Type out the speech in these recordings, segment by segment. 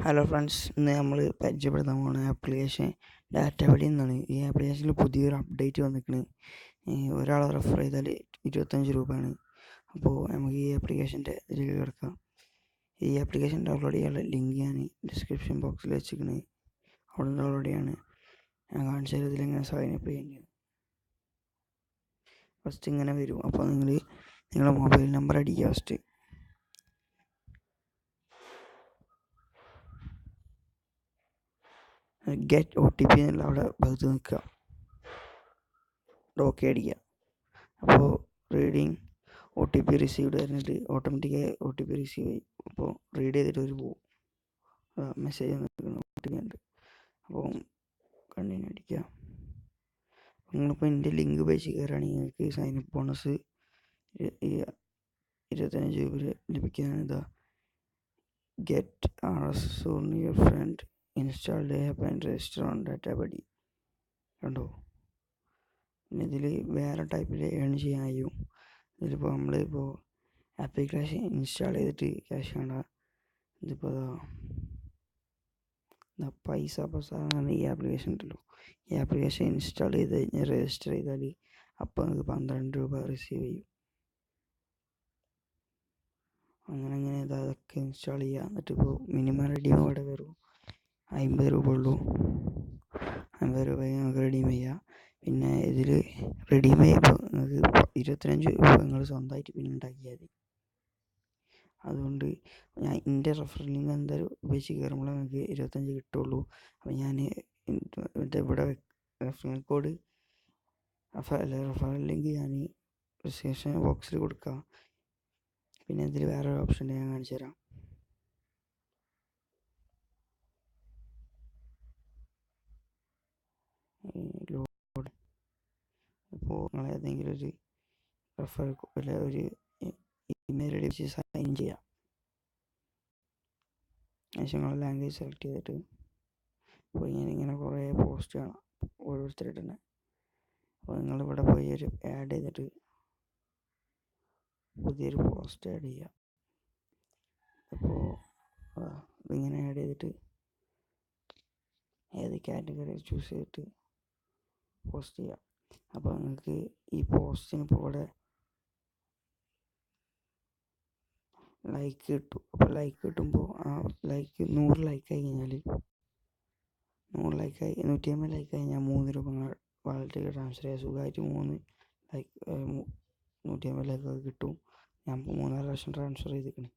Hello friends, ഇന്ന് നമ്മൾ പരിചയപ്പെടുത്താൻ പോകുന്ന ആപ്ലിക്കേഷൻ ഡാറ്റാബഡി എന്നാണ്. ഈ ആപ്ലിക്കേഷനിൽ പുതിയൊരു അപ്ഡേറ്റ് വന്നിരിക്കുന്നത്. ഒരാളെ റെഫർ ചെയ്താൽ 25 രൂപയാണ്. അപ്പോൾ നമുക്ക് ഈ ആപ്ലിക്കേഷൻ്റെ ഇതിൽ കിടക്കാം. ഈ ആപ്ലിക്കേഷൻ ഡൗൺലോഡ് ചെയ്യാനുള്ള ലിങ്ക് ഞാൻ ഡിസ്ക്രിപ്ഷൻ ബോക്സിൽ വെച്ചിരിക്കുന്നത്. അവിടെ നിന്ന് ഡൗൺലോഡ് ചെയ്യാണ്. ഞാൻ കാണിച്ചാൽ ഇതിലെങ്ങനെ സൈനപ്പ് ചെയ്യുന്നത്. ഫസ്റ്റ് ഇങ്ങനെ വരും. അപ്പോൾ നിങ്ങളുടെ മൊബൈൽ നമ്പർ അടിക്കുക. ഫസ്റ്റ് ഗെറ്റ് OTP എന്നുള്ള അവിടെ ഭാഗത്ത് നിൽക്കുക. ഓക്കെ അടിക്കുക. അപ്പോൾ റീഡിങ് OTP റിസീവ്ഡ് പറഞ്ഞിട്ട് ഓട്ടോമാറ്റിക്കായി OTP റിസീവ് ചെയ്യും. അപ്പോൾ റീഡ് ചെയ്തിട്ട് ഒരു പോകും. മെസ്സേജ് OTP ഉണ്ട്. അപ്പോൾ കണ്ടിന്യൂ അടിക്കുക. നിങ്ങളിപ്പോൾ എൻ്റെ ലിങ്ക് ഉപയോഗിച്ച് കയറുകയാണെങ്കിൽ നിങ്ങൾക്ക് സൈനപ്പ് ബോണസ് 25 രൂപ ലഭിക്കുന്നതാണ്. ഇതാ get RS soon your friend install the app and register on Databuddy. കണ്ടോ? പിന്നെ ഇതിൽ വേറെ ടൈപ്പിൽ ഏൺ ചെയ്യാൻ കഴിയും. ഇതിലിപ്പോൾ നമ്മളിപ്പോൾ ആപ്ലിക്കേഷൻ ഇൻസ്റ്റാൾ ചെയ്തിട്ട് ക്യാഷ് വേണ്ട. ഇതിപ്പോൾ പൈസ പ്രസാദമാണ് ഈ ആപ്ലിക്കേഷൻ ഉണ്ടല്ലോ. ഈ ആപ്ലിക്കേഷൻ ഇൻസ്റ്റാൾ ചെയ്ത് കഴിഞ്ഞാൽ രജിസ്റ്റർ ചെയ്താൽ അപ്പോൾ നമുക്ക് 12 രൂപ റിസീവ് ചെയ്യും. അങ്ങനെ അതൊക്കെ ഇൻസ്റ്റാൾ ചെയ്യുക. എന്നിട്ടിപ്പോൾ മിനിമം റെഡീം ഇവിടെ വരും 50 രൂപ ഉള്ളൂ. 50 രൂപ നമുക്ക് റെഡീം ചെയ്യാം. പിന്നെ ഇതിൽ റെഡീം ചെയ്യുമ്പോൾ നിങ്ങൾക്ക് 25 രൂപ നിങ്ങൾ സ്വന്തമായിട്ട് പിന്നെ ഉണ്ടാക്കിയാൽ മതി. അതുകൊണ്ട് ഞാൻ എൻ്റെ റെഫറൽ ലിങ്ക് എന്തായാലും ഉപയോഗിച്ച് കയറുമ്പോൾ നിങ്ങൾക്ക് 25 കിട്ടുള്ളൂ. അപ്പോൾ ഞാൻ ഇവിടെ റെഫറൽ കോഡ് റെഫറൽ ലിങ്ക് ഞാൻ ഡിസ്ക്രിപ്ഷൻ ബോക്സിൽ കൊടുക്കാം. പിന്നെ ഇതിൽ വേറെ ഓപ്ഷൻ ഞാൻ കാണിച്ചു തരാം. ഇപ്പോൾ നിങ്ങൾ ഏതെങ്കിലും ഒരു റെഫറൽ ഒരു ഇമെയിൽ ഐ ഡി വെച്ച് സൈൻ ചെയ്യാം. ശേഷം നിങ്ങൾ ലാംഗ്വേജ് സെലക്ട് ചെയ്തിട്ട് അപ്പോൾ ഇങ്ങനെ കുറേ പോസ്റ്റ് കാണാം ഓരോരുത്തരുടെ തന്നെ. അപ്പോൾ നിങ്ങളിവിടെ പോയി ഒരു ആഡ് ചെയ്തിട്ട് പുതിയൊരു പോസ്റ്റ് ആഡ് ചെയ്യുക. അപ്പോൾ ഇതിങ്ങനെ ആഡ് ചെയ്തിട്ട് ഏത് കാറ്റഗറി ചൂസ് ചെയ്തിട്ട് പോസ്റ്റ് ചെയ്യാം. അപ്പോൾ നിങ്ങൾക്ക് ഈ പോസ്റ്റിന് ഇപ്പോൾ ഇവിടെ ലൈക്ക് കിട്ടും. അപ്പോൾ ലൈക്ക് കിട്ടുമ്പോൾ ആ ലൈക്ക് 100 ലൈക്കായി കഴിഞ്ഞാൽ 100 ലൈക്കായി 150 ലൈക്കായി കഴിഞ്ഞാൽ 3 രൂപ വാലറ്റിലേക്ക് ട്രാൻസ്ഫർ ചെയ്യുക. സുഖമായിട്ട് 150 ലൈക്കൊക്കെ കിട്ടും. ഞാൻ 3-4 പ്രാവശ്യം ട്രാൻസ്ഫർ ചെയ്തിരിക്കണേ.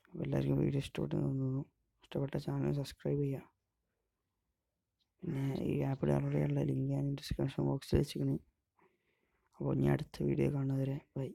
അപ്പോൾ എല്ലാവർക്കും വീഡിയോ ഇഷ്ടപ്പെട്ടു തോന്നുന്നു. ഇഷ്ടപ്പെട്ട ചാനൽ സബ്സ്ക്രൈബ് ചെയ്യുക. പിന്നെ ഈ ആപ്പ് ഡൗൺലോഡ് ചെയ്യാനുള്ള ലിങ്ക് ഞാൻ ഡിസ്ക്രിപ്ഷൻ ബോക്സിൽ വെച്ചിരിക്കണേ. അപ്പോൾ ഇനി അടുത്ത വീഡിയോ കാണുന്നവരെ ബൈ.